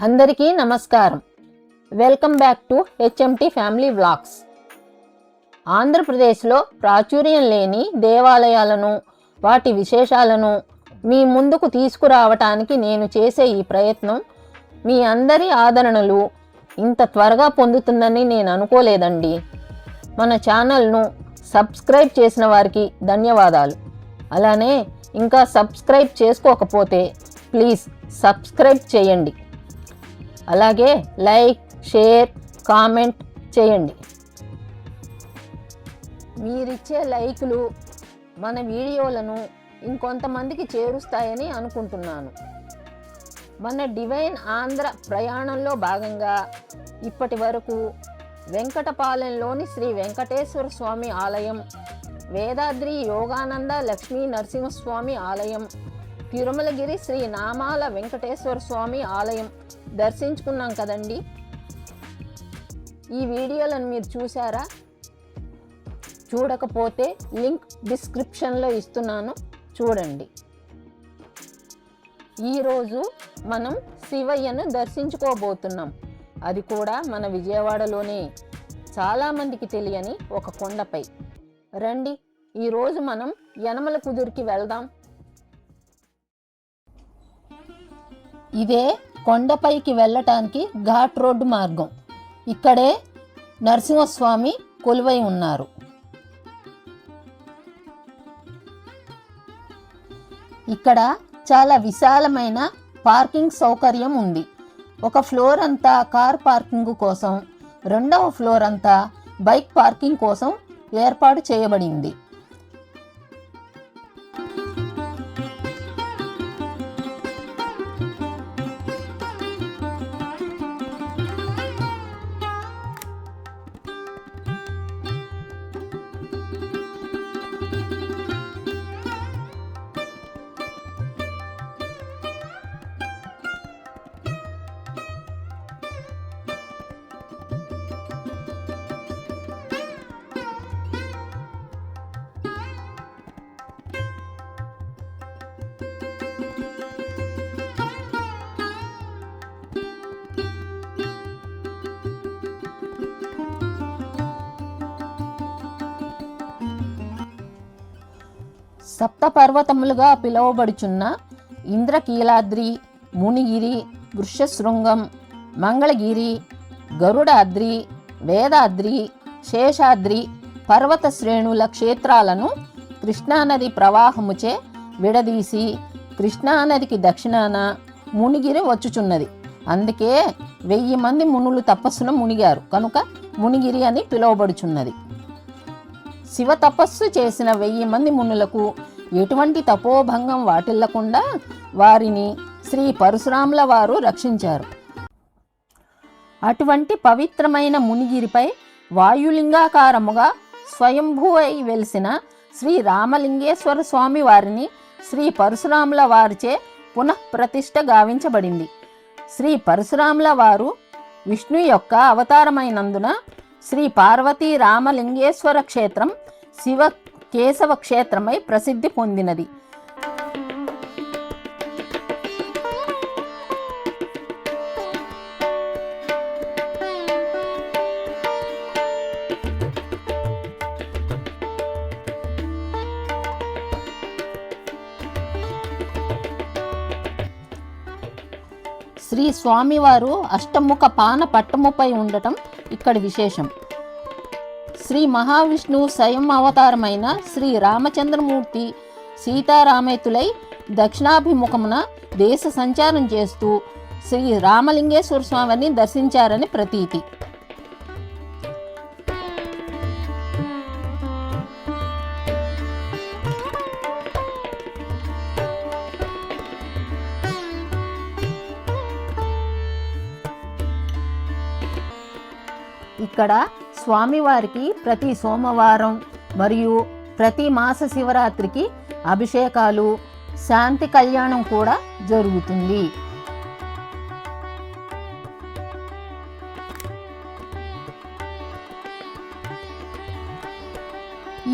అందరికీ నమస్కారం. Welcome back to HMT family vlogs. ఆంధ్రప్రదేశ్లో ప్రాచుర్యం లేని దేవాలయాలను, వాటి విశేషాలను మీ ముందుకు తీసుకురావటానికి నేను చేసే ఈ ప్రయత్నం మీ అందరి ఆదరణలు ఇంత త్వరగా పొందుతుందని నేను అనుకోలేదండి. మన ఛానల్ను సబ్స్క్రైబ్ చేసిన వారికి ధన్యవాదాలు. అలానే ఇంకా సబ్స్క్రైబ్ చేసుకోకపోతే ప్లీజ్ సబ్స్క్రైబ్ చేయండి. అలాగే లైక్, షేర్, కామెంట్ చేయండి. మీరిచ్చే లైకులు మన వీడియోలను ఇంకొంతమందికి చేరుస్తాయని అనుకుంటున్నాను. మన డివైన్ ఆంధ్ర ప్రయాణంలో భాగంగా ఇప్పటి వరకు వెంకటపాలెంలోని శ్రీ వెంకటేశ్వర స్వామి ఆలయం, వేదాద్రి యోగానంద లక్ష్మీ నరసింహస్వామి ఆలయం, తిరుమలగిరి శ్రీ నామాల వెంకటేశ్వర స్వామి ఆలయం దర్శించుకున్నాం కదండి. ఈ వీడియోలను మీరు చూసారా? చూడకపోతే లింక్ డిస్క్రిప్షన్లో ఇస్తున్నాను, చూడండి. ఈరోజు మనం శివయ్యను దర్శించుకోబోతున్నాం. అది కూడా మన విజయవాడలోనే, చాలామందికి తెలియని ఒక కొండపై. రండి, ఈరోజు మనం యనమల కుదురుకి వెళ్దాం. ఇదే కొండపైకి వెళ్ళటానికి ఘాట్ రోడ్డు మార్గం. ఇక్కడే నరసింహస్వామి కొలువై ఉన్నారు. ఇక్కడ చాలా విశాలమైన పార్కింగ్ సౌకర్యం ఉంది. ఒక ఫ్లోర్ అంతా కార్ పార్కింగ్ కోసం, రెండవ ఫ్లోర్ అంతా బైక్ పార్కింగ్ కోసం ఏర్పాటు చేయబడింది. సప్తపర్వతములుగా పిలువబడుచున్న ఇంద్రకీలాద్రి, మునిగిరి, వృషశృంగం, మంగళగిరి, గరుడాద్రి, వేదాద్రి, శేషాద్రి పర్వత శ్రేణుల క్షేత్రాలను కృష్ణానది ప్రవాహముచే విడదీసి కృష్ణానదికి దక్షిణాన మునిగిరి వచ్చుచున్నది. అందుకే 1000 మంది మునులు తపస్సును మునిగారు కనుక మునిగిరి అని పిలువబడుచున్నది. శివ తపస్సు చేసిన 1000 మంది మునులకు ఎటువంటి తపోభంగం వాటిల్లకుండా వారిని శ్రీ పరశురాముల వారు రక్షించారు. అటువంటి పవిత్రమైన మునిగిరిపై వాయులింగాకారముగా స్వయంభూ అయి వెలిసిన శ్రీ రామలింగేశ్వర స్వామి వారిని శ్రీ పరశురాముల వారిచే పునఃప్రతిష్ఠ గావించబడింది. శ్రీ పరశురాముల వారు విష్ణు యొక్క అవతారమైనందున శ్రీ పార్వతీ రామలింగేశ్వర క్షేత్రం శివ కేశవ క్షేత్రమై ప్రసిద్ధి పొందినది. శ్రీ స్వామివారు అష్టముఖ పాన పట్టముపై ఉండటం ఇక్కడి విశేషం. శ్రీ మహావిష్ణువు స్వయం అవతారమైన శ్రీ రామచంద్రమూర్తి సీతారామేతులై దక్షిణాభిముఖమున దేశ సంచారం చేస్తూ శ్రీ రామలింగేశ్వర స్వామిని దర్శించారని ప్రతీతి. ఇక్కడ స్వామివారికి ప్రతి సోమవారం మరియు ప్రతి మాస శివరాత్రికి అభిషేకాలు, శాంతి కళ్యాణం కూడా జరుగుతుంది.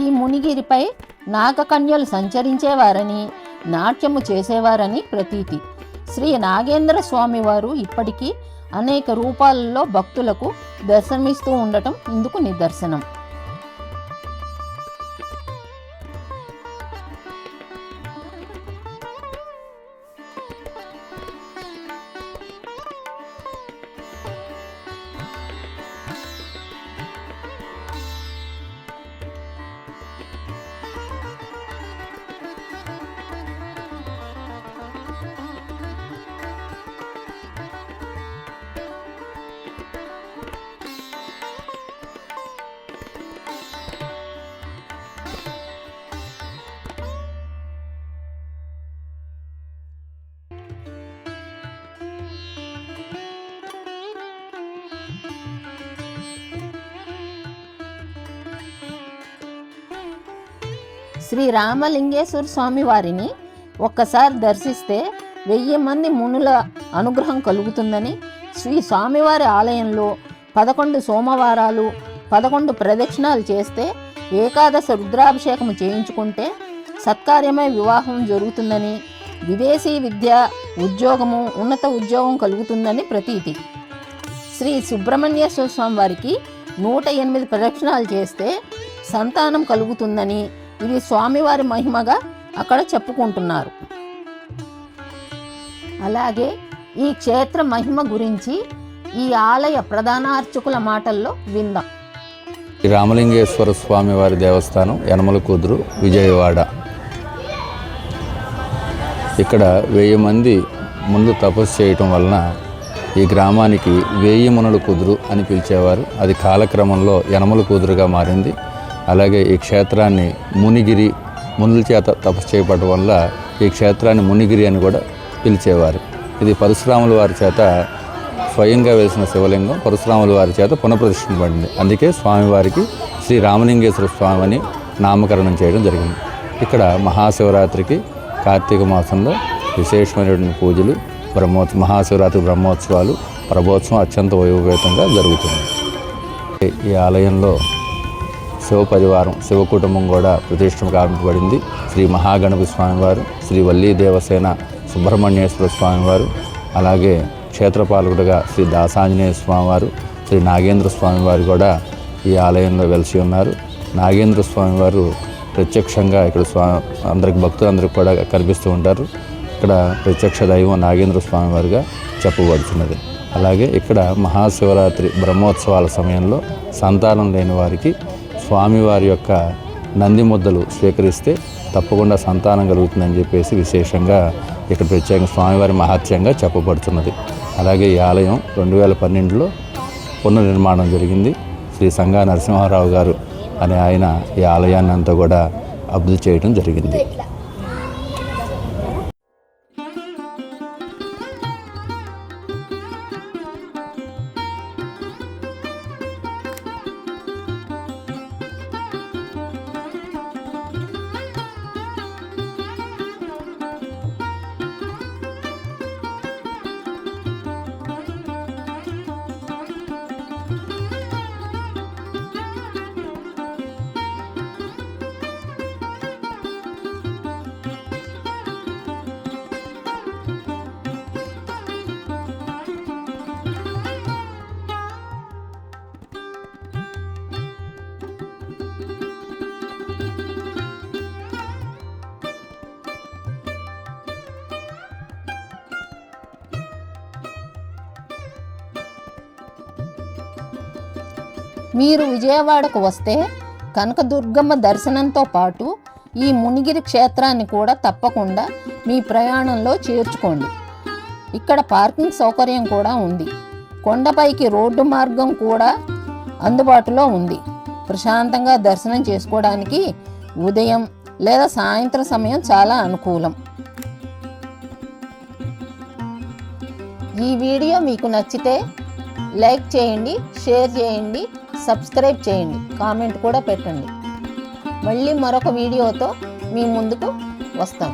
ఈ మునిగిరిపై నాగకన్యలు సంచరించేవారని, నాట్యము చేసేవారని ప్రతీతి. శ్రీ నాగేంద్ర స్వామి వారు ఇప్పటికీ అనేక రూపాలలో భక్తులకు దర్శనమిస్తూ ఉండటం ఇందుకు నిదర్శనం. శ్రీ రామలింగేశ్వర స్వామి వారిని ఒక్కసారి దర్శిస్తే 1000 మంది మునుల అనుగ్రహం కలుగుతుందని, శ్రీ స్వామివారి ఆలయంలో 11 సోమవారాలు 11 ప్రదక్షిణాలు చేస్తే, ఏకాదశ రుద్రాభిషేకం చేయించుకుంటే సత్కార్యమై వివాహం జరుగుతుందని, విదేశీ విద్య ఉద్యోగము ఉన్నత ఉద్యోగం కలుగుతుందని ప్రతీతి. శ్రీ సుబ్రహ్మణ్యేశ్వర స్వామి వారికి 108 ప్రదక్షిణాలు చేస్తే సంతానం కలుగుతుందని, ఇది స్వామివారి మహిమగా అక్కడ చెప్పుకుంటున్నారు. అలాగే ఈ క్షేత్ర మహిమ గురించి ఈ ఆలయ ప్రధాన అర్చకుల మాటల్లో విందాం. రామలింగేశ్వర స్వామి వారి దేవస్థానం యనమల కుదురు, విజయవాడ. ఇక్కడ 1000 మంది ముందు తపస్సు చేయటం వలన ఈ గ్రామానికి 1000 మునుల కుదురు అని పిలిచేవారు. అది కాలక్రమంలో యనమల కుదురుగా మారింది. అలాగే ఈ క్షేత్రాన్ని మునిగిరి, మునుల చేత తపస్సు చేయబడటం వల్ల ఈ క్షేత్రాన్ని మునిగిరి అని కూడా పిలిచేవారు. ఇది పరశురాముల వారి చేత స్వయంగా వెలిసిన శివలింగం పరశురాముల వారి చేత పునఃప్రతిష్ఠించబడింది. అందుకే స్వామివారికి శ్రీ రామలింగేశ్వర స్వామి అని నామకరణం చేయడం జరిగింది. ఇక్కడ మహాశివరాత్రికి కార్తీక మాసంలో విశేషమైనటువంటి పూజలు, మహాశివరాత్రి బ్రహ్మోత్సవాలు, ప్రభోత్సవం అత్యంత వైభవేతంగా జరుగుతుంది. ఈ ఆలయంలో శివపరివారం, శివ కుటుంబం కూడా ప్రతిష్ఠ కావించబడింది. శ్రీ మహాగణపతి స్వామివారు, శ్రీ వల్లీ దేవసేన సుబ్రహ్మణ్యేశ్వర స్వామివారు, అలాగే క్షేత్రపాలకుడుగా శ్రీ దాసాంజనేయ స్వామివారు, శ్రీ నాగేంద్ర స్వామివారు కూడా ఈ ఆలయంలో వెలిసి ఉన్నారు. నాగేంద్ర స్వామివారు ప్రత్యక్షంగా ఇక్కడ అందరికి భక్తులందరికీ కూడా కనిపిస్తూ ఉంటారు. ఇక్కడ ప్రత్యక్ష దైవం నాగేంద్ర స్వామివారుగా చెప్పబడుతున్నది. అలాగే ఇక్కడ మహాశివరాత్రి బ్రహ్మోత్సవాల సమయంలో సంతానం లేని వారికి స్వామివారి యొక్క నంది ముద్దలు స్వీకరిస్తే తప్పకుండా సంతానం కలుగుతుందని చెప్పేసి విశేషంగా ఇక్కడ ప్రత్యేకంగా స్వామివారి మహత్యంగా చెప్పబడుతున్నది. అలాగే ఈ ఆలయం 2012లో పునర్నిర్మాణం జరిగింది. శ్రీ సంగా నరసింహారావు గారు అనే ఆయన ఈ ఆలయాన్ని అంతా కూడా అభివృద్ధి చేయడం జరిగింది. మీరు విజయవాడకు వస్తే కనకదుర్గమ్మ దర్శనంతో పాటు ఈ మునిగిరి క్షేత్రాన్ని కూడా తప్పకుండా మీ ప్రయాణంలో చేర్చుకోండి. ఇక్కడ పార్కింగ్ సౌకర్యం కూడా ఉంది. కొండపైకి రోడ్డు మార్గం కూడా అందుబాటులో ఉంది. ప్రశాంతంగా దర్శనం చేసుకోవడానికి ఉదయం లేదా సాయంత్రం సమయం చాలా అనుకూలం. ఈ వీడియో మీకు నచ్చితే లైక్ చేయండి, షేర్ చేయండి, సబ్స్క్రైబ్ చేయండి, కామెంట్ కూడా పెట్టండి. మళ్ళీ మరొక వీడియోతో మీ ముందుకు వస్తాం.